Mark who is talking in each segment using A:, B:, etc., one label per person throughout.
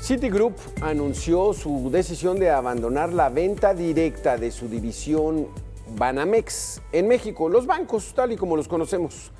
A: Citigroup anunció su decisión de abandonar la venta directa de su división Banamex en México, los bancos tal y como los conocemos.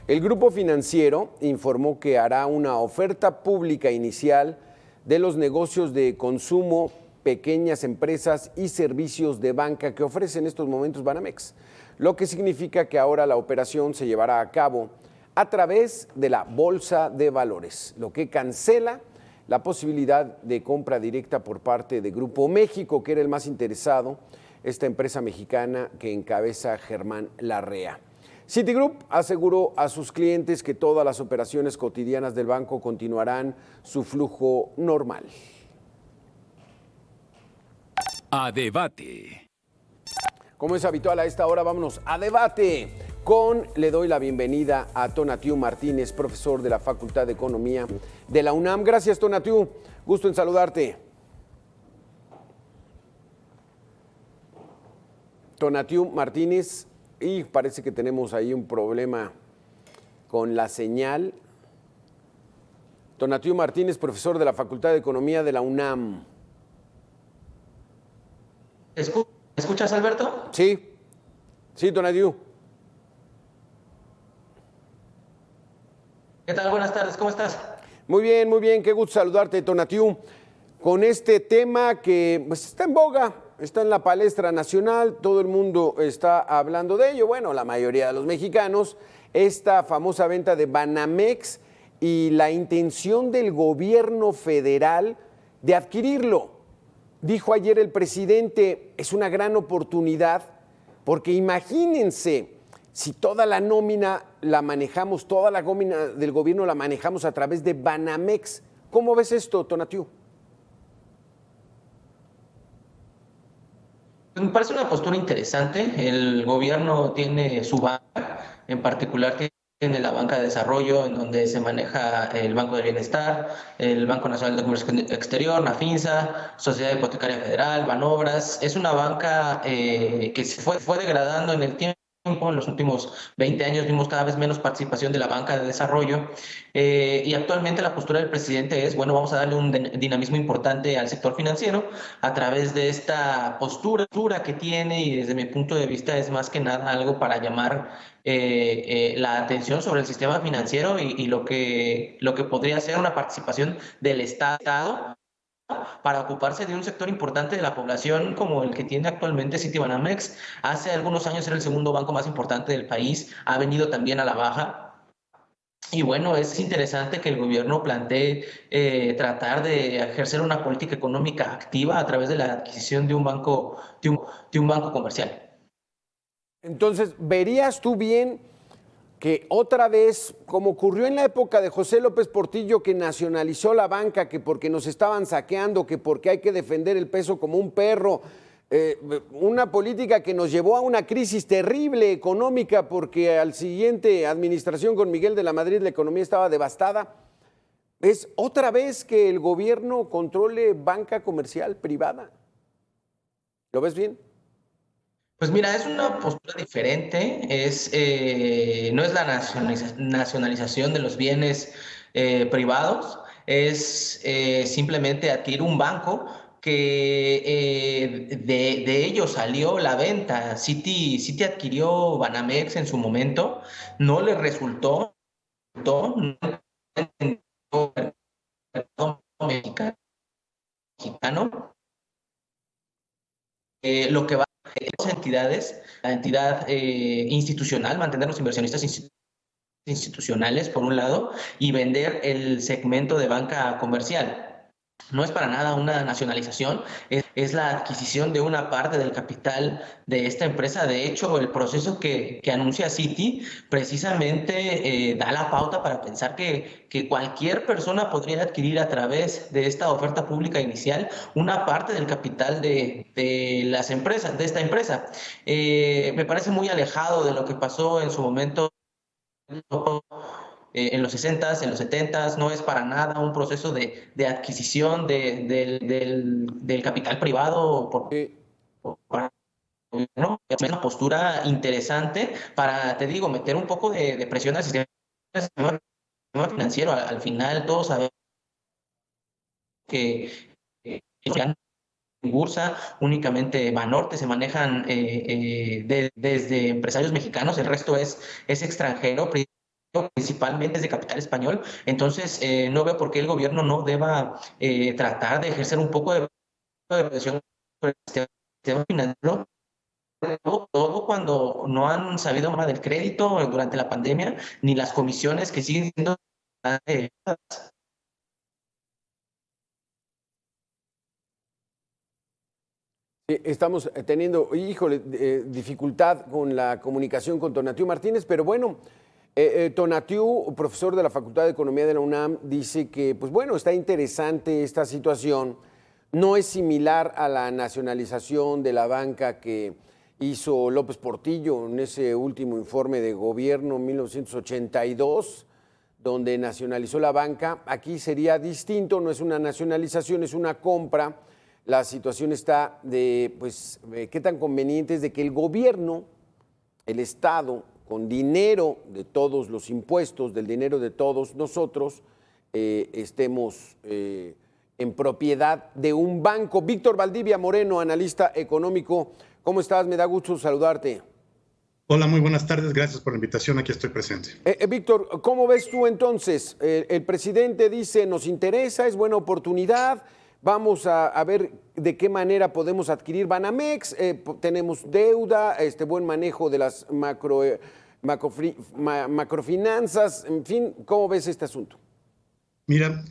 A: El grupo financiero informó que hará una oferta pública inicial de los negocios de consumo, pequeñas empresas y servicios de banca que ofrece en estos momentos Banamex, lo que significa que ahora la operación se llevará a cabo a través de la Bolsa de Valores, lo que cancela la posibilidad de compra directa por parte de Grupo México, que era el más interesado, esta empresa mexicana que encabeza Germán Larrea. Citigroup aseguró a sus clientes que todas las operaciones cotidianas del banco continuarán su flujo normal.
B: A debate.
A: Como es habitual a esta hora, vámonos a debate. Le doy la bienvenida a Tonatiuh Martínez, profesor de la Facultad de Economía de la UNAM. Gracias, Tonatiuh. Gusto en saludarte. Tonatiuh Martínez, y parece que tenemos ahí un problema con la señal. Tonatiuh Martínez, profesor de la Facultad de Economía de la UNAM.
C: ¿Escuchas, Alberto?
A: Sí, Tonatiuh.
C: ¿Qué tal? Buenas tardes, ¿cómo estás?
A: Muy bien, qué gusto saludarte, Tonatiuh, con este tema que pues, está en boga, está en la palestra nacional, todo el mundo está hablando de ello, bueno, la mayoría de los mexicanos, esta famosa venta de Banamex y la intención del gobierno federal de adquirirlo. Dijo ayer el presidente, es una gran oportunidad, porque imagínense, si toda la nómina la manejamos, toda la nómina del gobierno la manejamos a través de Banamex. ¿Cómo ves esto, Tonatiuh?
C: Me parece una postura interesante. El gobierno tiene su banca, en particular tiene la banca de desarrollo, en donde se maneja el Banco del Bienestar, el Banco Nacional de Comercio Exterior, Nafinsa, Sociedad Hipotecaria Federal, Banobras. Es una banca que se fue degradando en el tiempo. En los últimos 20 años vimos cada vez menos participación de la banca de desarrollo y actualmente la postura del presidente es, bueno, vamos a darle un dinamismo importante al sector financiero a través de esta postura que tiene, y desde mi punto de vista es más que nada algo para llamar la atención sobre el sistema financiero y lo que podría ser una participación del Estado para ocuparse de un sector importante de la población como el que tiene actualmente Citibanamex. Hace algunos años era el segundo banco más importante del país, ha venido también a la baja. Y bueno, es interesante que el gobierno plantee tratar de ejercer una política económica activa a través de la adquisición de un banco, de un banco comercial.
A: Entonces, ¿verías tú bien que otra vez, como ocurrió en la época de José López Portillo, que nacionalizó la banca, que porque nos estaban saqueando, que porque hay que defender el peso como un perro, una política que nos llevó a una crisis terrible económica porque al siguiente administración con Miguel de la Madrid la economía estaba devastada? ¿Es otra vez que el gobierno controle banca comercial privada? ¿Lo ves bien?
C: Pues mira, es una postura diferente, no es la nacionalización de los bienes privados, es simplemente adquirir un banco que de ello salió la venta. Citi adquirió Banamex en su momento, no le resultó, no entendió el mercado mexicano, lo que va a las entidades, la entidad institucional, mantener los inversionistas institucionales por un lado y vender el segmento de banca comercial. No es para nada una nacionalización, es la adquisición de una parte del capital de esta empresa. De hecho, el proceso que anuncia Citi precisamente da la pauta para pensar que cualquier persona podría adquirir a través de esta oferta pública inicial una parte del capital de las empresas, de esta empresa. Me parece muy alejado de lo que pasó en su momento en los 60s, en los 70s, no es para nada un proceso de adquisición del capital privado ¿no? Es una postura interesante para, te digo, meter un poco de presión al sistema financiero. Al final todos sabemos que ya en bursa, únicamente Banorte se manejan desde empresarios mexicanos, el resto es extranjero, principalmente es de capital español. Entonces, no veo por qué el gobierno no deba tratar de ejercer un poco de presión sobre el sistema financiero, todo cuando no han sabido más del crédito durante la pandemia, ni las comisiones que siguen siendo... eh,
A: Estamos teniendo, híjole, dificultad con la comunicación con Tonatiuh Martínez, pero bueno, Tonatiuh, profesor de la Facultad de Economía de la UNAM, dice que, pues bueno, está interesante esta situación. No es similar a la nacionalización de la banca que hizo López Portillo en ese último informe de gobierno en 1982, donde nacionalizó la banca. Aquí sería distinto, no es una nacionalización, es una compra. La situación está de, pues, qué tan conveniente es de que el gobierno, el Estado, con dinero de todos los impuestos, del dinero de todos nosotros, estemos en propiedad de un banco. Víctor Valdivia Moreno, analista económico, ¿cómo estás? Me da gusto saludarte.
D: Hola, muy buenas tardes, gracias por la invitación, aquí estoy presente.
A: Víctor, ¿cómo ves tú entonces? El presidente dice, nos interesa, es buena oportunidad. Vamos a ver de qué manera podemos adquirir Banamex, tenemos deuda, buen manejo de las macrofinanzas, en fin, ¿cómo ves este asunto?
D: Mira,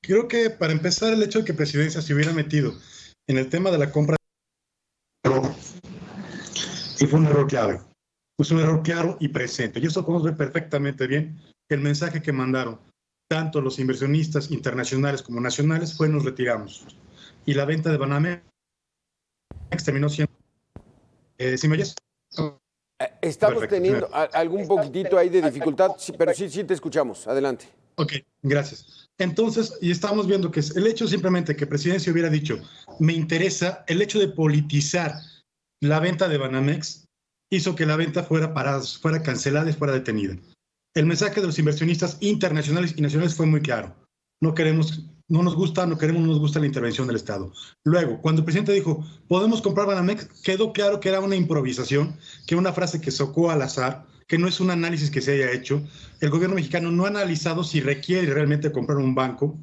D: creo que para empezar el hecho de que Presidencia se hubiera metido en el tema de la compra y fue un error clave, es un error claro y presente, y eso podemos ver perfectamente bien el mensaje que mandaron tanto los inversionistas internacionales como nacionales fue nos retiramos. Y la venta de Banamex terminó siendo... ¿Sí me oyes?
A: Estamos
D: Perfecto.
A: teniendo algún poquitito ahí de dificultad, pero sí te escuchamos. Adelante.
D: Ok, gracias. Entonces, y estamos viendo que el hecho simplemente que Presidencia hubiera dicho, me interesa, el hecho de politizar la venta de Banamex hizo que la venta fuera parada, fuera cancelada y fuera detenida. El mensaje de los inversionistas internacionales y nacionales fue muy claro. No nos gusta la intervención del Estado. Luego, cuando el presidente dijo, podemos comprar Banamex, quedó claro que era una improvisación, que era una frase que sacó al azar, que no es un análisis que se haya hecho. El gobierno mexicano no ha analizado si requiere realmente comprar un banco,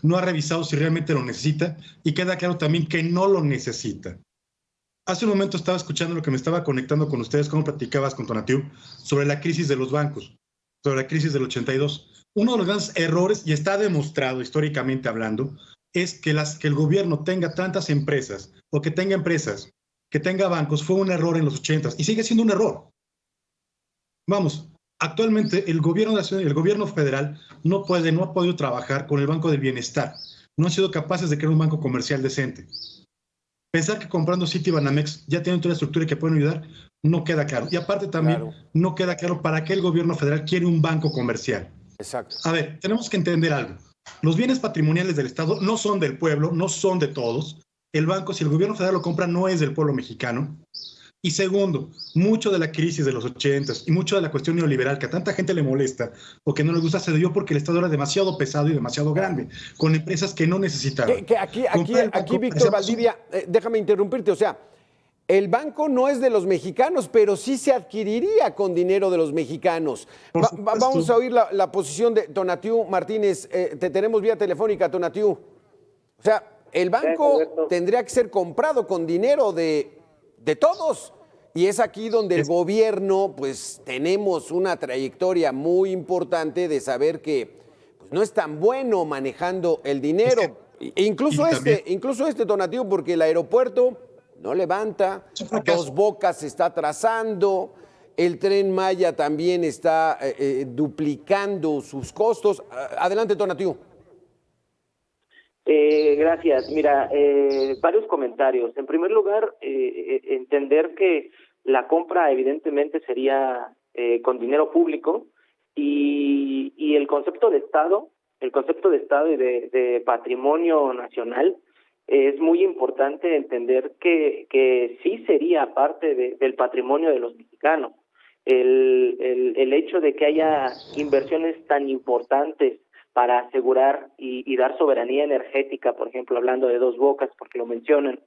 D: no ha revisado si realmente lo necesita, y queda claro también que no lo necesita. Hace un momento estaba escuchando lo que me estaba conectando con ustedes, cómo platicabas con Tonatiuh, sobre la crisis de los bancos, sobre la crisis del 82. Uno de los grandes errores, y está demostrado históricamente hablando, es que el gobierno tenga tantas empresas, o que tenga empresas, que tenga bancos, fue un error en los 80s, y sigue siendo un error. Vamos, actualmente el gobierno federal no ha podido trabajar con el Banco del Bienestar. No han sido capaces de crear un banco comercial decente. Pensar que comprando Citibanamex ya tienen toda la estructura y que pueden ayudar, no queda claro. Y aparte también no queda claro para qué el gobierno federal quiere un banco comercial.
A: Exacto.
D: A ver, tenemos que entender algo. Los bienes patrimoniales del Estado no son del pueblo, no son de todos. El banco, si el gobierno federal lo compra, no es del pueblo mexicano. Y segundo, mucho de la crisis de los 80s y mucho de la cuestión neoliberal que a tanta gente le molesta o que no le gusta se dio porque el Estado era demasiado pesado y demasiado grande, con empresas que no necesitaban.
A: Aquí Víctor Valdivia, déjame interrumpirte, o sea, el banco no es de los mexicanos, pero sí se adquiriría con dinero de los mexicanos. Vamos a oír la posición de Tonatiuh Martínez. Te tenemos vía telefónica, Tonatiuh. O sea, el banco tendría que ser comprado con dinero de todos. Y es aquí donde el gobierno, pues tenemos una trayectoria muy importante de saber que pues, no es tan bueno manejando el dinero. Incluso este Tonatiuh, porque el aeropuerto no levanta, Dos Bocas se está atrasando, el Tren Maya también está duplicando sus costos. Adelante, Tonatiuh.
E: Gracias. Mira, varios comentarios. En primer lugar, entender que la compra evidentemente sería con dinero público y el concepto de Estado y de patrimonio nacional es muy importante entender que sí sería parte del patrimonio de los mexicanos. El hecho de que haya inversiones tan importantes para asegurar y dar soberanía energética, por ejemplo, hablando de Dos Bocas, porque lo mencionan,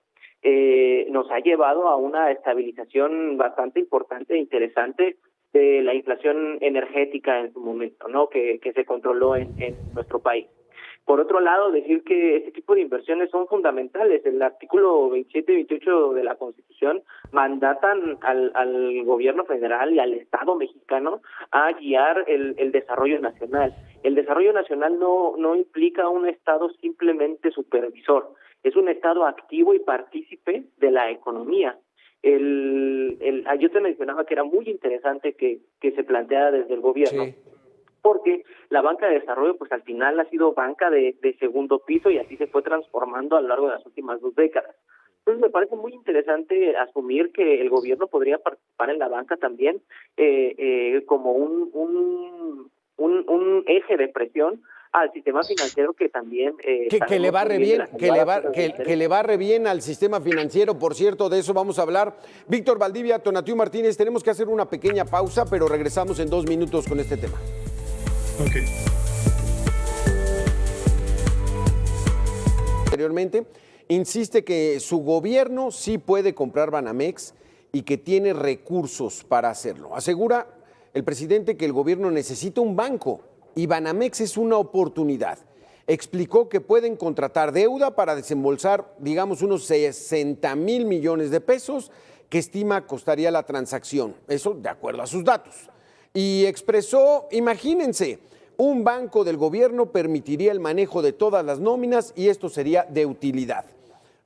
E: nos ha llevado a una estabilización bastante importante e interesante de la inflación energética en su momento, ¿no? Que se controló en nuestro país. Por otro lado, decir que este tipo de inversiones son fundamentales. El artículo 27 y 28 de la Constitución mandatan al gobierno federal y al Estado mexicano a guiar el desarrollo nacional. El desarrollo nacional no implica un Estado simplemente supervisor, es un Estado activo y partícipe de la economía. Yo te mencionaba que era muy interesante que se planteara desde el gobierno, sí, porque la banca de desarrollo pues al final ha sido banca de segundo piso y así se fue transformando a lo largo de las últimas 2 décadas. Entonces me parece muy interesante asumir que el gobierno podría participar en la banca también como un eje de presión al sistema financiero que también
A: que le va re bien, que le va re bien al sistema financiero. Por cierto, de eso vamos a hablar. Víctor Valdivia, Tonatiuh Martínez, tenemos que hacer una pequeña pausa, pero regresamos en 2 minutos con este tema.
D: Okay.
A: Anteriormente, insiste que su gobierno sí puede comprar Banamex y que tiene recursos para hacerlo. Asegura el presidente que el gobierno necesita un banco y Banamex es una oportunidad. Explicó que pueden contratar deuda para desembolsar, digamos, unos 60,000 millones de pesos que estima costaría la transacción. Eso de acuerdo a sus datos. Y expresó, imagínense, un banco del gobierno permitiría el manejo de todas las nóminas y esto sería de utilidad.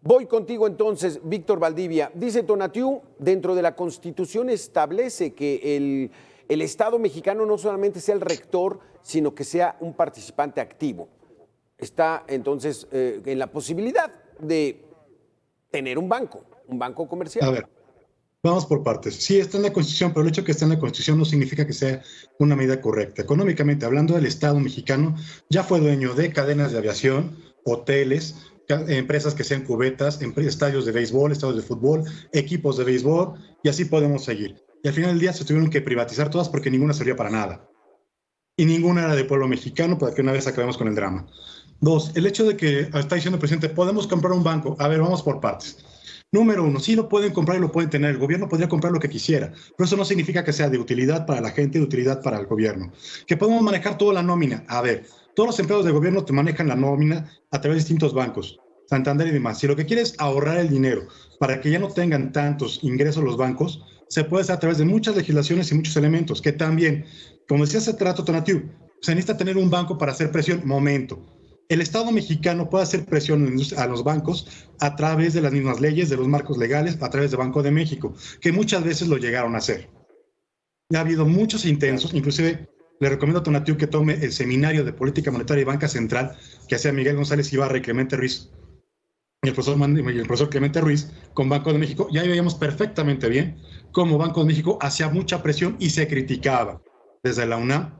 A: Voy contigo entonces, Víctor Valdivia. Dice Tonatiuh, dentro de la Constitución establece que el Estado mexicano no solamente sea el rector, sino que sea un participante activo. Está entonces en la posibilidad de tener un banco comercial.
D: A ver, vamos por partes. Sí, está en la Constitución, pero el hecho de que esté en la Constitución no significa que sea una medida correcta. Económicamente hablando, el Estado mexicano ya fue dueño de cadenas de aviación, hoteles, empresas que sean cubetas, estadios de béisbol, estadios de fútbol, equipos de béisbol, y así podemos seguir. Y al final del día se tuvieron que privatizar todas porque ninguna servía para nada. Y ninguna era del pueblo mexicano, para que una vez acabemos con el drama. 2, el hecho de que está diciendo el presidente, podemos comprar un banco. A ver, vamos por partes. Número 1, sí lo pueden comprar y lo pueden tener. El gobierno podría comprar lo que quisiera, pero eso no significa que sea de utilidad para la gente, de utilidad para el gobierno. Que podemos manejar toda la nómina. A ver, todos los empleados del gobierno te manejan la nómina a través de distintos bancos, Santander y demás. Si lo que quieres es ahorrar el dinero para que ya no tengan tantos ingresos los bancos, se puede hacer a través de muchas legislaciones y muchos elementos, que también, como decía hace rato Tonatiuh, se necesita tener un banco para hacer presión. Momento. El Estado mexicano puede hacer presión a los bancos a través de las mismas leyes, de los marcos legales, a través de Banco de México, que muchas veces lo llegaron a hacer. Ha habido muchos intentos, inclusive le recomiendo a Tonatiuh que tome el seminario de Política Monetaria y Banca Central que hacía Miguel González Ibarra y Clemente Ruiz, y el profesor Clemente Ruiz con Banco de México. Ya veíamos perfectamente bien cómo Banco de México hacía mucha presión y se criticaba desde la UNAM,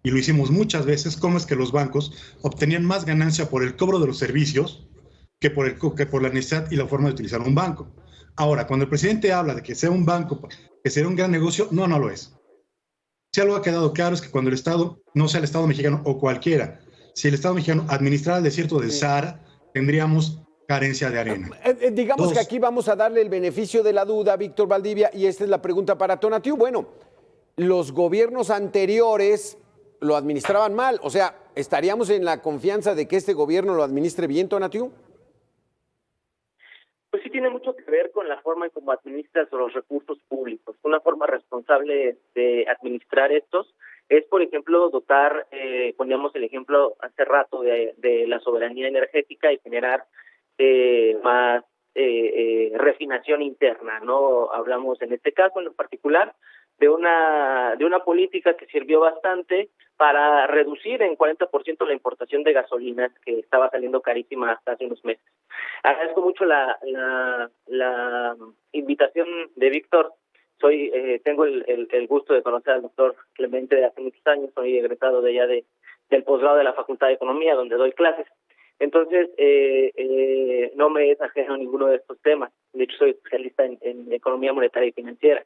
D: y lo hicimos muchas veces, cómo es que los bancos obtenían más ganancia por el cobro de los servicios que por la necesidad y la forma de utilizar un banco. Ahora, cuando el presidente habla de que sea un banco, que sea un gran negocio, no lo es. Si algo ha quedado claro es que cuando el Estado, no sea el Estado mexicano o cualquiera, si el Estado mexicano administrara el desierto del Sahara, tendríamos carencia de arena.
A: Digamos que aquí vamos a darle el beneficio de la duda a Víctor Valdivia, y esta es la pregunta para Tonatiuh. Bueno, los gobiernos anteriores lo administraban mal, o sea, ¿estaríamos en la confianza de que este gobierno lo administre bien, Tonatiuh?
E: Pues sí tiene mucho que ver con la forma en cómo administras los recursos públicos. Una forma responsable de administrar estos es, por ejemplo, dotar, poníamos el ejemplo hace rato de la soberanía energética y generar más refinación interna, ¿no? Hablamos en este caso en lo particular de una política que sirvió bastante para reducir en 40% la importación de gasolinas, que estaba saliendo carísima hasta hace unos meses. Agradezco mucho la invitación de Víctor. Tengo el gusto de conocer al doctor Clemente de hace muchos años. Soy egresado de allá del posgrado de la Facultad de Economía, donde doy clases. Entonces, no me es ajeno a ninguno de estos temas. De hecho, soy especialista en economía monetaria y financiera.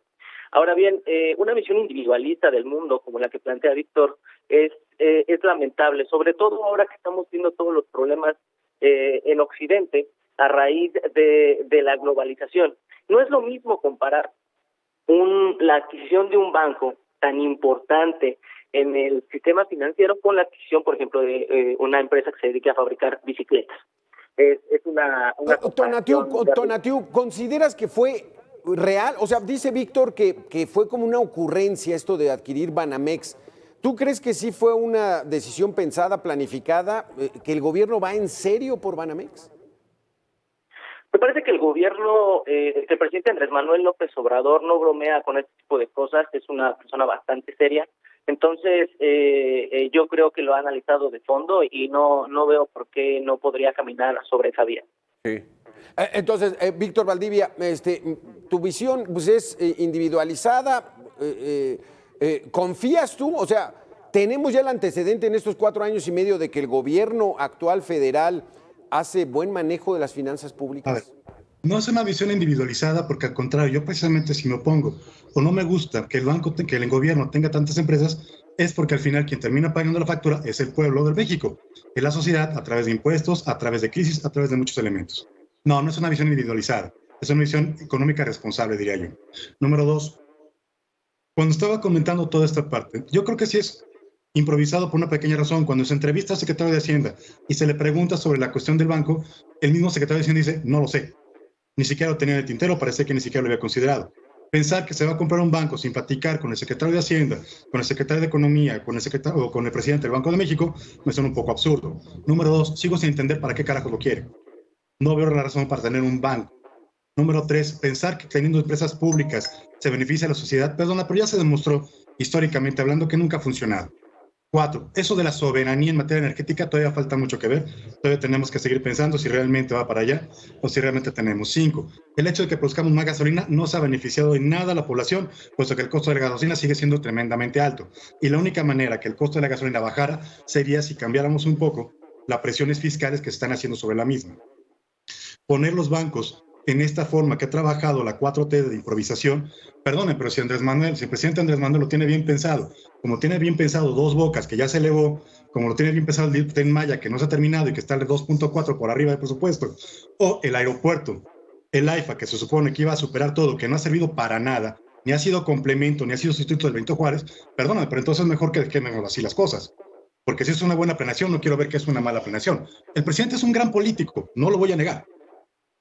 E: Ahora bien, una visión individualista del mundo, como la que plantea Víctor, es es lamentable, sobre todo ahora que estamos viendo todos los problemas en Occidente a raíz de la globalización. No es lo mismo comparar la adquisición de un banco tan importante en el sistema financiero con la adquisición, por ejemplo, de una empresa que se dedique a fabricar bicicletas. Es una
A: Tonatiuh, ¿consideras que fue real? O sea, dice Víctor que fue como una ocurrencia esto de adquirir Banamex. ¿Tú crees que sí fue una decisión pensada, planificada, que el gobierno va en serio por Banamex?
E: Me parece que el gobierno, el presidente Andrés Manuel López Obrador no bromea con este tipo de cosas, es una persona bastante seria. Entonces, yo creo que lo ha analizado de fondo y no veo por qué no podría caminar sobre esa vía.
A: Sí. Entonces, Víctor Valdivia, tu visión pues, es individualizada. ¿Confías tú? O sea, ¿tenemos ya el antecedente en estos 4 años y medio de que el gobierno actual federal hace buen manejo de las finanzas públicas?
D: A ver, no es una visión individualizada porque al contrario, yo precisamente si me opongo o no me gusta que el gobierno tenga tantas empresas, es porque al final quien termina pagando la factura es el pueblo de México, es la sociedad a través de impuestos, a través de crisis, a través de muchos elementos. No es una visión individualizada, es una visión económica responsable, diría yo. Número 2, cuando estaba comentando toda esta parte, yo creo que sí es improvisado por una pequeña razón. Cuando se entrevista al secretario de Hacienda y se le pregunta sobre la cuestión del banco, el mismo secretario de Hacienda dice, no lo sé. Ni siquiera lo tenía en el tintero, parece que ni siquiera lo había considerado. Pensar que se va a comprar un banco sin platicar con el secretario de Hacienda, con el secretario de Economía, con el secretario o con el presidente del Banco de México, me suena un poco absurdo. Número 2, sigo sin entender para qué carajo lo quiere. No veo la razón para tener un banco. Número 3, pensar que teniendo empresas públicas se beneficia a la sociedad, perdona, pero ya se demostró históricamente hablando que nunca ha funcionado. 4, eso de la soberanía en materia energética todavía falta mucho que ver, todavía tenemos que seguir pensando si realmente va para allá o si realmente tenemos. 5, el hecho de que produzcamos más gasolina no se ha beneficiado en nada a la población, puesto que el costo de la gasolina sigue siendo tremendamente alto. Y la única manera que el costo de la gasolina bajara sería si cambiáramos un poco las presiones fiscales que se están haciendo sobre la misma. Poner los bancos en esta forma que ha trabajado la 4T de improvisación, perdonen, pero si el presidente Andrés Manuel lo tiene bien pensado, como tiene bien pensado Dos Bocas, que ya se elevó, como lo tiene bien pensado el Tren Maya, que no se ha terminado y que está el 2.4 por arriba del presupuesto, o el aeropuerto, el AIFA, que se supone que iba a superar todo, que no ha servido para nada, ni ha sido complemento, ni ha sido sustituto del Benito Juárez, perdóname, pero entonces es mejor que dejemos así las cosas. Porque si es una buena planeación, no quiero ver que es una mala planeación. El presidente es un gran político, no lo voy a negar.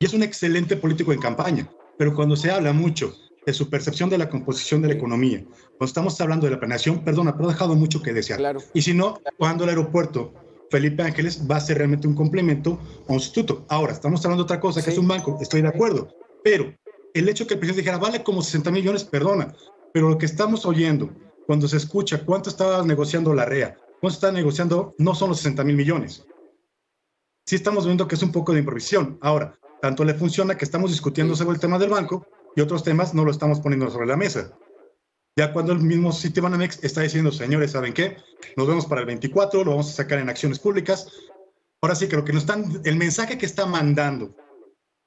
D: Y es un excelente político en campaña, pero cuando se habla mucho de su percepción de la composición de la economía, cuando estamos hablando de la planeación, perdona, pero ha dejado mucho que desear.
A: Claro.
D: Y si no, cuando el aeropuerto Felipe Ángeles va a ser realmente un complemento o un sustituto. Ahora, estamos hablando de otra cosa, que es un banco, estoy de acuerdo, pero el hecho que el presidente dijera, vale como 60 millones, perdona, pero lo que estamos oyendo, cuando se escucha cuánto estaba negociando la REA, cuánto está negociando, no son los 60 mil millones. Sí estamos viendo que es un poco de improvisación. Ahora, tanto le funciona que estamos discutiendo sobre el tema del banco y otros temas no lo estamos poniendo sobre la mesa. Ya cuando el mismo Citibanamex está diciendo, señores, ¿saben qué? Nos vemos para el 24, lo vamos a sacar en acciones públicas. Ahora sí, creo que el mensaje que está mandando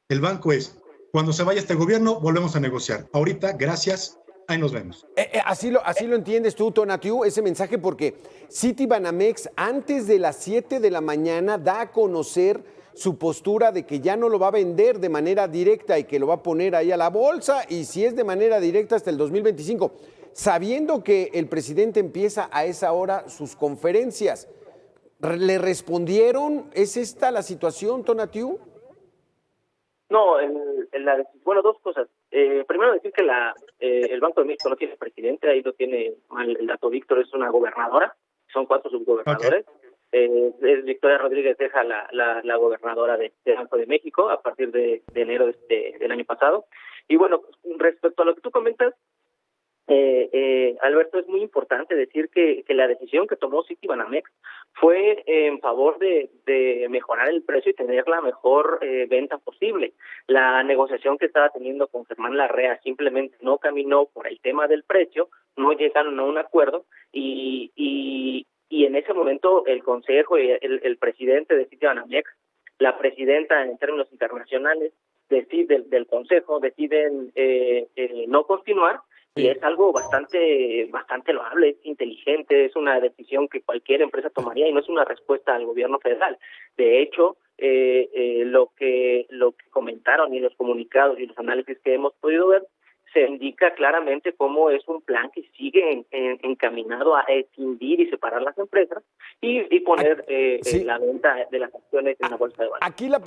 D: el banco es, cuando se vaya este gobierno, volvemos a negociar. Ahorita, gracias, ahí nos vemos.
A: Así lo entiendes tú, Tonatiuh, ese mensaje, porque Citibanamex antes de las 7 de la mañana da a conocer su postura de que ya no lo va a vender de manera directa y que lo va a poner ahí a la bolsa, y si es de manera directa hasta el 2025, sabiendo que el presidente empieza a esa hora sus conferencias. ¿Le respondieron? ¿Es esta la situación, Tonatiuh?
E: No, bueno, dos cosas. Primero decir que el Banco de México no tiene presidente, ahí lo tiene mal el dato Víctor, es una gobernadora, son 4 subgobernadores. Okay. Es Victoria Rodríguez Ceja la gobernadora del Banco de México a partir de enero del año pasado. Y bueno, respecto a lo que tú comentas, Alberto, es muy importante decir que la decisión que tomó Citibanamex fue en favor de mejorar el precio y tener la mejor venta posible. La negociación que estaba teniendo con Germán Larrea simplemente no caminó por el tema del precio, no llegaron a un acuerdo y en ese momento el consejo y el presidente de Citibanamex, la presidenta en términos internacionales del consejo deciden no continuar. Y es algo bastante loable, es inteligente, es una decisión que cualquier empresa tomaría y no es una respuesta al gobierno federal. De hecho, lo que comentaron y los comunicados y los análisis que hemos podido ver, se indica claramente cómo es un plan que sigue encaminado a escindir y separar las empresas y poner
A: sí,
E: la venta de las acciones en la bolsa de valores.
A: Aquí la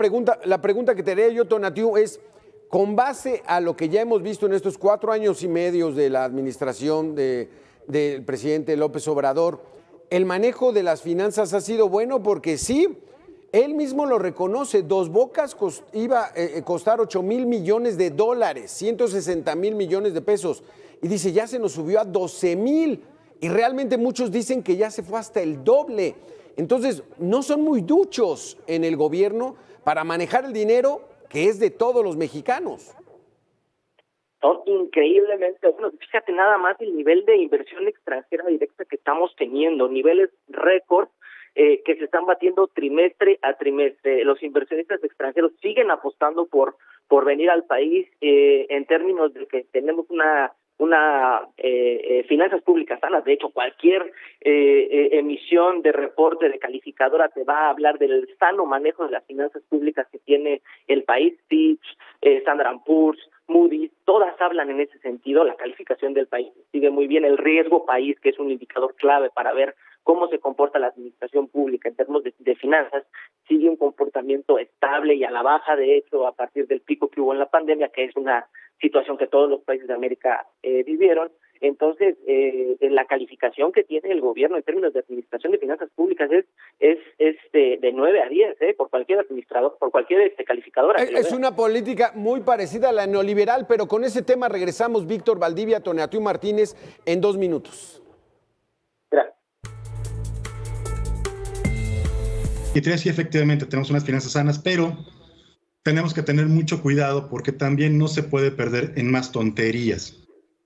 A: pregunta que te haría yo, Tonatiuh, es, con base a lo que ya hemos visto en estos 4 años y medio de la administración del presidente López Obrador, ¿el manejo de las finanzas ha sido bueno? Porque sí, él mismo lo reconoce, Dos Bocas iba a costar $8,000 millones, 160,000 millones de pesos, y dice, ya se nos subió a 12,000, y realmente muchos dicen que ya se fue hasta el doble. Entonces, no son muy duchos en el gobierno para manejar el dinero que es de todos los mexicanos.
E: Son increíblemente buenos. Fíjate nada más el nivel de inversión extranjera directa que estamos teniendo, niveles récord que se están batiendo trimestre a trimestre. Los inversionistas extranjeros siguen apostando por venir al país en términos de que tenemos una finanzas públicas sanas. De hecho, cualquier emisión de reporte de calificadora te va a hablar del sano manejo de las finanzas públicas que tiene el país. Fitch, Standard & Poor's, Moody's, todas hablan en ese sentido. La calificación del país sigue muy bien. El riesgo país, que es un indicador clave para ver cómo se comporta la administración pública en términos de finanzas, sigue un comportamiento estable y a la baja, de hecho, a partir del pico que hubo en la pandemia, que es una situación que todos los países de América vivieron. Entonces, la calificación que tiene el gobierno en términos de administración de finanzas públicas es de 9 a 10, por cualquier administrador, por cualquier calificadora.
A: Es una política muy parecida a la neoliberal, pero con ese tema regresamos, Víctor Valdivia, Tonatiuh Martínez, en 2 minutos.
E: Gracias.
D: Y sí, efectivamente, tenemos unas finanzas sanas, pero tenemos que tener mucho cuidado porque también no se puede perder en más tonterías.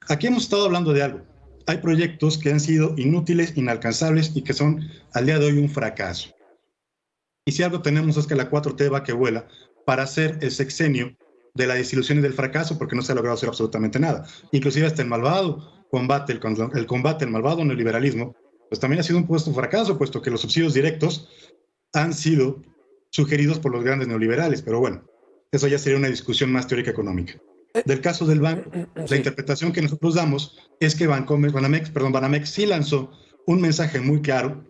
D: Aquí hemos estado hablando de algo. Hay proyectos que han sido inútiles, inalcanzables y que son al día de hoy un fracaso. Y si algo tenemos es que la 4T va que vuela para hacer el sexenio de la desilusión y del fracaso, porque no se ha logrado hacer absolutamente nada. Inclusive hasta el malvado combate, el combate al malvado neoliberalismo, pues también ha sido un fracaso, puesto que los subsidios directos han sido sugeridos por los grandes neoliberales, pero bueno, eso ya sería una discusión más teórica económica. Del caso del banco, la interpretación que nosotros damos es que Banamex sí lanzó un mensaje muy claro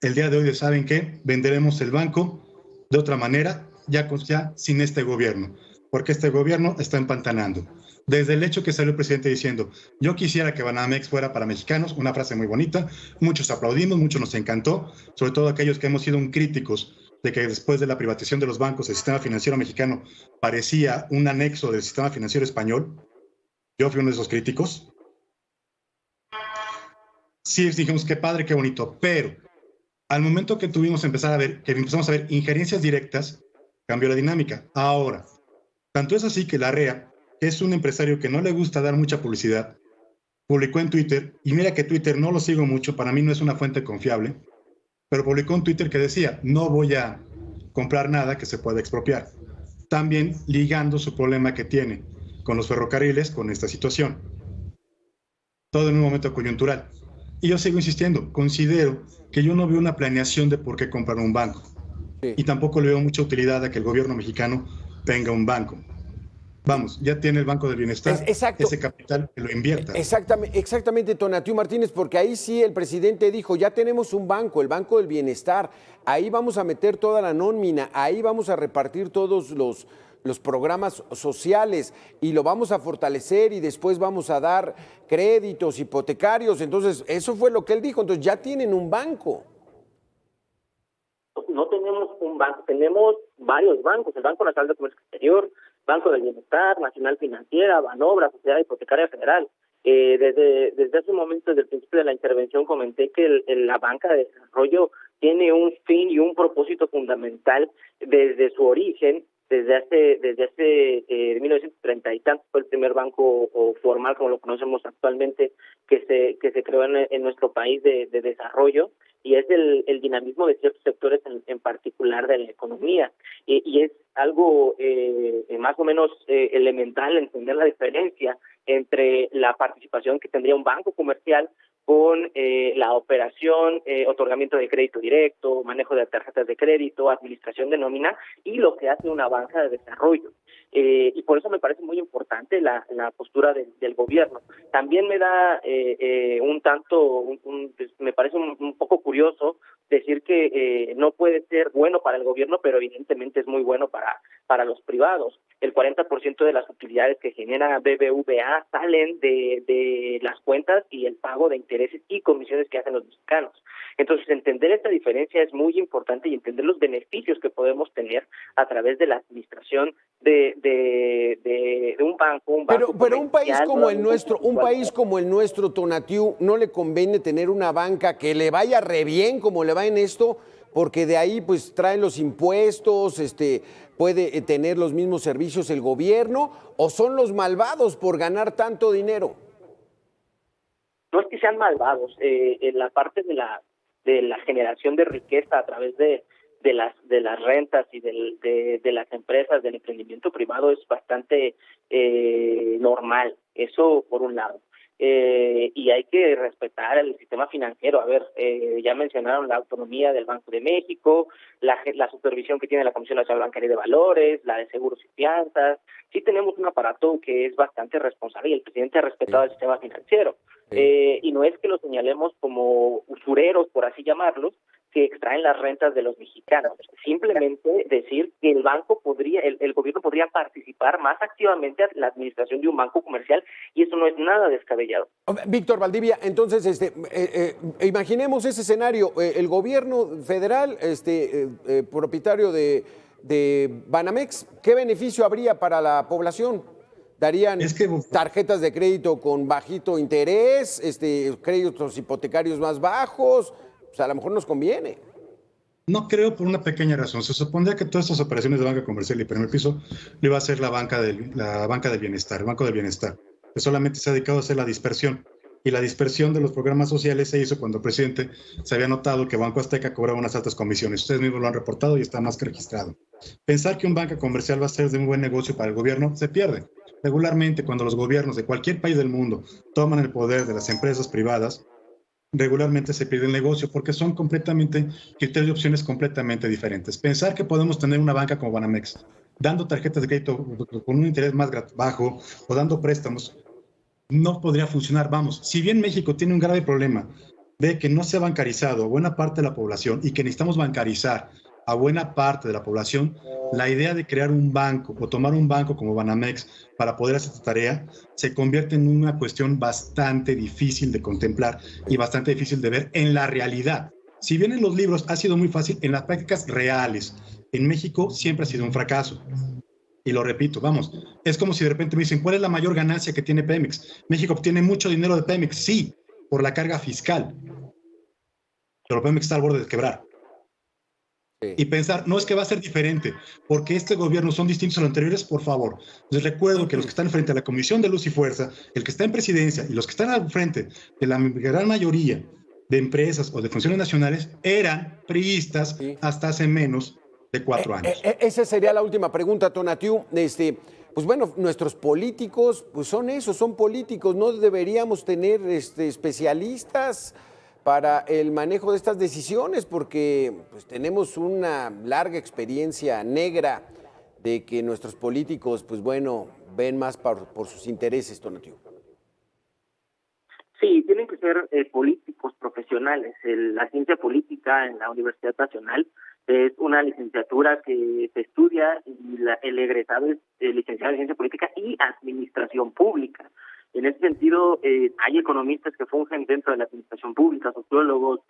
D: el día de hoy de, ¿saben qué? Venderemos el banco de otra manera, ya sin este gobierno, porque este gobierno está empantanando. Desde el hecho que salió el presidente diciendo, yo quisiera que Banamex fuera para mexicanos, una frase muy bonita, muchos aplaudimos, muchos nos encantó, sobre todo aquellos que hemos sido críticos de que después de la privatización de los bancos, el sistema financiero mexicano parecía un anexo del sistema financiero español. Yo fui uno de esos críticos. Sí, dijimos, qué padre, qué bonito, pero al momento que empezamos a ver injerencias directas, cambió la dinámica. Ahora, tanto es así que la REA, que es un empresario que no le gusta dar mucha publicidad, publicó en Twitter, y mira que Twitter no lo sigo mucho, para mí no es una fuente confiable, pero publicó en Twitter que decía, no voy a comprar nada que se pueda expropiar. También ligando su problema que tiene con los ferrocarriles, con esta situación. Todo en un momento coyuntural. Y yo sigo insistiendo, considero que yo no veo una planeación de por qué comprar un banco. Sí. Y tampoco le veo mucha utilidad a que el gobierno mexicano tenga un banco. Vamos, ya tiene el Banco del Bienestar, ese capital que lo invierta.
A: Exactamente, Tonatiuh Martínez, porque ahí sí el presidente dijo, ya tenemos un banco, el Banco del Bienestar, ahí vamos a meter toda la nómina, ahí vamos a repartir todos los programas sociales y lo vamos a fortalecer y después vamos a dar créditos hipotecarios. Entonces, eso fue lo que él dijo, entonces ya tienen un banco.
E: No tenemos un banco, tenemos varios bancos, el Banco Nacional de Comercio Exterior, Banco del Bienestar, Nacional Financiera, Banobra, Sociedad Hipotecaria Federal. Desde hace un momento, desde el principio de la intervención, comenté que la banca de desarrollo tiene un fin y un propósito fundamental desde su origen, desde hace 1930 y tantos fue el primer banco formal, como lo conocemos actualmente, que se creó en nuestro país de desarrollo, y es el dinamismo de ciertos sectores en particular de la economía. Y es algo más o menos elemental entender la diferencia entre la participación que tendría un banco comercial con la operación, otorgamiento de crédito directo, manejo de tarjetas de crédito, administración de nómina, y lo que hace una banca de desarrollo. Y por eso me parece muy importante la postura del gobierno. También me da me parece un poco curioso decir que no puede ser bueno para el gobierno, pero evidentemente es muy bueno para los privados. El 40% de las utilidades que genera BBVA salen de las cuentas y el pago de intereses y comisiones que hacen los mexicanos. Entonces, entender esta diferencia es muy importante, y entender los beneficios que podemos tener a través de la administración de un banco.
A: Pero un país como el nuestro, Tonatiuh, ¿no le conviene tener una banca que le vaya re bien como le va en esto? Porque de ahí pues traen los impuestos, puede tener los mismos servicios el gobierno, ¿o son los malvados por ganar tanto dinero?
E: No es que sean malvados, en la parte de la generación de riqueza a través de las rentas y de las empresas, del emprendimiento privado, es bastante normal. Eso por un lado. Y hay que respetar el sistema financiero. A ver, ya mencionaron la autonomía del Banco de México, la supervisión que tiene la Comisión Nacional Bancaria y de Valores, la de seguros y fianzas. Sí tenemos un aparato que es bastante responsable, y el presidente ha respetado el sistema financiero. Y no es que los señalemos como usureros, por así llamarlos, que extraen las rentas de los mexicanos. Simplemente decir que el gobierno podría participar más activamente en la administración de un banco comercial, y eso no es nada descabellado.
A: Víctor Valdivia, entonces imaginemos ese escenario, el gobierno federal, propietario de Banamex, ¿qué beneficio habría para la población? ¿Darían tarjetas de crédito con bajito interés, créditos hipotecarios más bajos? Pues a lo mejor nos conviene.
D: No creo, por una pequeña razón. Se supondría que todas estas operaciones de banca comercial y primer piso lo iba a hacer la banca del bienestar, el Banco del Bienestar, que solamente se ha dedicado a hacer la dispersión. Y la dispersión de los programas sociales se hizo cuando el presidente se había notado que Banco Azteca cobraba unas altas comisiones. Ustedes mismos lo han reportado y está más que registrado. Pensar que un banca comercial va a ser de un buen negocio para el gobierno se pierde. Regularmente, cuando los gobiernos de cualquier país del mundo toman el poder de las empresas privadas, regularmente se pierde el negocio, porque son completamente criterios y opciones completamente diferentes. Pensar que podemos tener una banca como Banamex, dando tarjetas de crédito con un interés más bajo o dando préstamos, no podría funcionar. Vamos, si bien México tiene un grave problema de que no se ha bancarizado a buena parte de la población y que necesitamos bancarizar a buena parte de la población, la idea de crear un banco o tomar un banco como Banamex para poder hacer esta tarea se convierte en una cuestión bastante difícil de contemplar y bastante difícil de ver en la realidad. Si bien en los libros ha sido muy fácil, en las prácticas reales, en México siempre ha sido un fracaso. Y lo repito, vamos, es como si de repente me dicen, ¿cuál es la mayor ganancia que tiene Pemex? México obtiene mucho dinero de Pemex, sí, por la carga fiscal, pero Pemex está al borde de quebrar. Y pensar, no es que va a ser diferente, porque este gobierno son distintos a los anteriores, por favor. Les recuerdo que los que están frente a la Comisión de Luz y Fuerza, el que está en presidencia y los que están al frente de la gran mayoría de empresas o de funciones nacionales eran priistas hasta hace menos de 4 años.
A: Esa sería la última pregunta, Tonatiuh. Pues bueno, nuestros políticos, pues son eso, son políticos. No deberíamos tener especialistas para el manejo de estas decisiones, porque pues tenemos una larga experiencia negra de que nuestros políticos, pues bueno, ven más por sus intereses, Tonatiuh.
E: Sí, tienen que ser políticos profesionales. La ciencia política en la Universidad Nacional es una licenciatura que se estudia, y el egresado es licenciado en ciencia política y administración pública. En ese sentido, hay economistas que fungen dentro de la administración pública, sociólogos,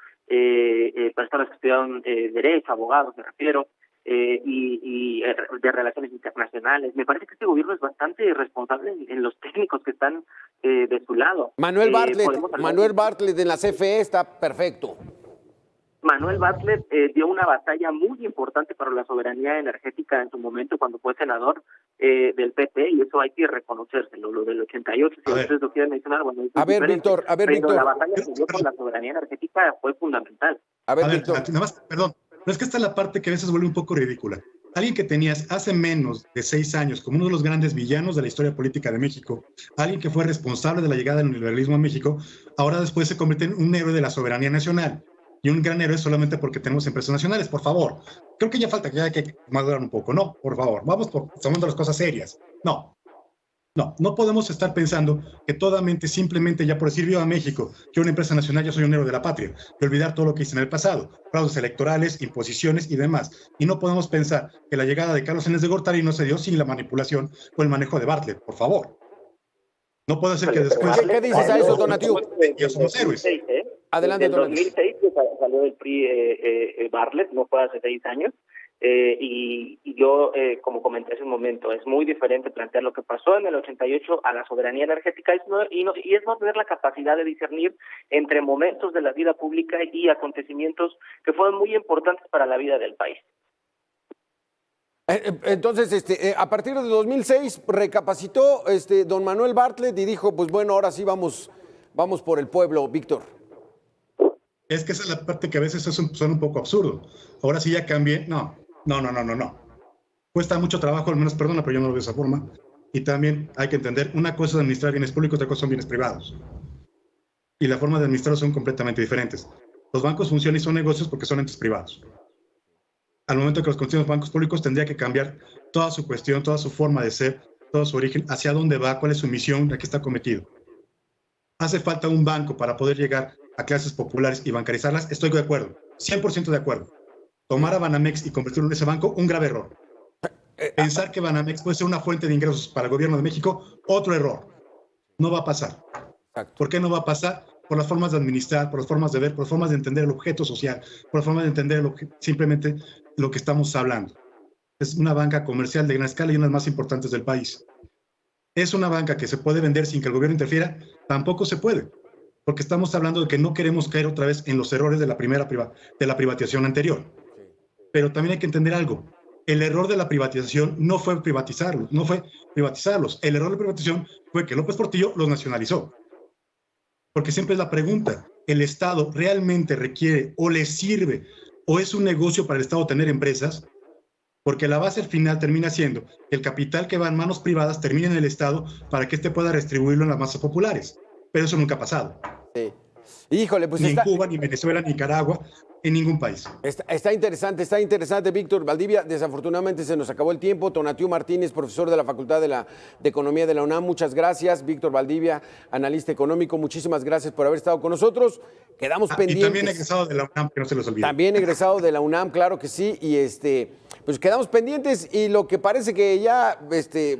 E: personas que estudiaron derecho, abogados, me refiero, y de relaciones internacionales. Me parece que este gobierno es bastante responsable en los técnicos que están de su lado.
A: Manuel Bartlett en la CFE está perfecto.
E: Manuel Bartlett dio una batalla muy importante para la soberanía energética en su momento cuando fue senador del PP, y eso hay que reconocérselo, lo del 88, si ustedes lo quieren mencionar, bueno,
A: a ver, Víctor,
E: pero la batalla que dio por la soberanía energética fue fundamental.
A: A ver,
D: Víctor. Nada más, perdón, pero es que esta es la parte que a veces vuelve un poco ridícula. Alguien que tenías hace menos de 6 años como uno de los grandes villanos de la historia política de México, alguien que fue responsable de la llegada del neoliberalismo a México, ahora después se convierte en un héroe de la soberanía nacional. Y un gran héroe solamente porque tenemos empresas nacionales, por favor. Creo que ya falta que hay que madurar un poco. No, por favor, vamos tomando las cosas serias. No podemos estar pensando que simplemente ya por decir viva México, que una empresa nacional yo soy un héroe de la patria, y olvidar todo lo que hice en el pasado, fraudes electorales, imposiciones y demás. Y no podemos pensar que la llegada de Carlos Salinas de Gortari no se dio sin la manipulación o el manejo de Bartlett, por favor. No puede ser que después...
A: ¿Qué dices a eso, Tonatiuh?
D: Ya somos héroes.
A: Adelante,
E: en 2006 salió del PRI Bartlett, no fue hace 6 años, y yo, como comenté hace un momento, es muy diferente plantear lo que pasó en el 88 a la soberanía energética, y es no tener la capacidad de discernir entre momentos de la vida pública y acontecimientos que fueron muy importantes para la vida del país.
A: Entonces, a partir de 2006 recapacitó don Manuel Bartlett y dijo, pues bueno, ahora sí vamos por el pueblo, Víctor.
D: Es que esa es la parte que a veces suena un poco absurdo. Ahora sí ya cambié. No. Cuesta mucho trabajo, al menos, perdona, pero yo no lo veo de esa forma. Y también hay que entender, una cosa es administrar bienes públicos, otra cosa son bienes privados. Y la forma de administrarlos son completamente diferentes. Los bancos funcionan y son negocios porque son entes privados. Al momento que los constituyen bancos públicos, tendría que cambiar toda su cuestión, toda su forma de ser, todo su origen, hacia dónde va, cuál es su misión, a qué está cometido. Hace falta un banco para poder llegar a clases populares y bancarizarlas. Estoy de acuerdo, 100% de acuerdo. Tomar a Banamex y convertirlo en ese banco, un grave error. Pensar que Banamex puede ser una fuente de ingresos para el gobierno de México, otro error. No va a pasar. ¿Por qué no va a pasar? Por las formas de administrar, por las formas de ver, por las formas de entender el objeto social, por las formas de entender simplemente lo que estamos hablando. Es una banca comercial de gran escala y una de las más importantes del país. ¿Es una banca que se puede vender sin que el gobierno interfiera? Tampoco se puede, porque estamos hablando de que no queremos caer otra vez en los errores de la privatización anterior. Pero también hay que entender algo. El error de la privatización no fue privatizarlos. El error de la privatización fue que López Portillo los nacionalizó. Porque siempre es la pregunta, ¿el Estado realmente requiere o le sirve o es un negocio para el Estado tener empresas? Porque la base al final termina siendo que el capital que va en manos privadas termina en el Estado para que éste pueda redistribuirlo en las masas populares. Pero eso nunca ha pasado.
A: Sí. Híjole, pues
D: ni en Cuba, ni Venezuela, ni Nicaragua, en ningún país.
A: Está interesante, Víctor Valdivia. Desafortunadamente se nos acabó el tiempo. Tonatiuh Martínez, profesor de la Facultad de Economía de la UNAM, muchas gracias. Víctor Valdivia, analista económico, muchísimas gracias por haber estado con nosotros. Quedamos pendientes.
D: Y también egresado de la UNAM, que no se los olvide.
A: También egresado de la UNAM, claro que sí. Y pues quedamos pendientes, y lo que parece que ya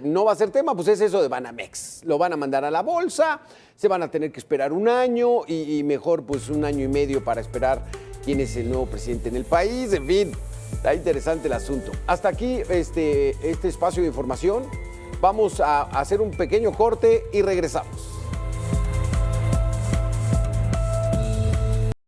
A: no va a ser tema, pues es eso de Banamex. Lo van a mandar a la bolsa, se van a tener que esperar un año y mejor pues 1 año y medio para esperar quién es el nuevo presidente en el país. En fin, está interesante el asunto. Hasta aquí este espacio de información. Vamos a hacer un pequeño corte y regresamos.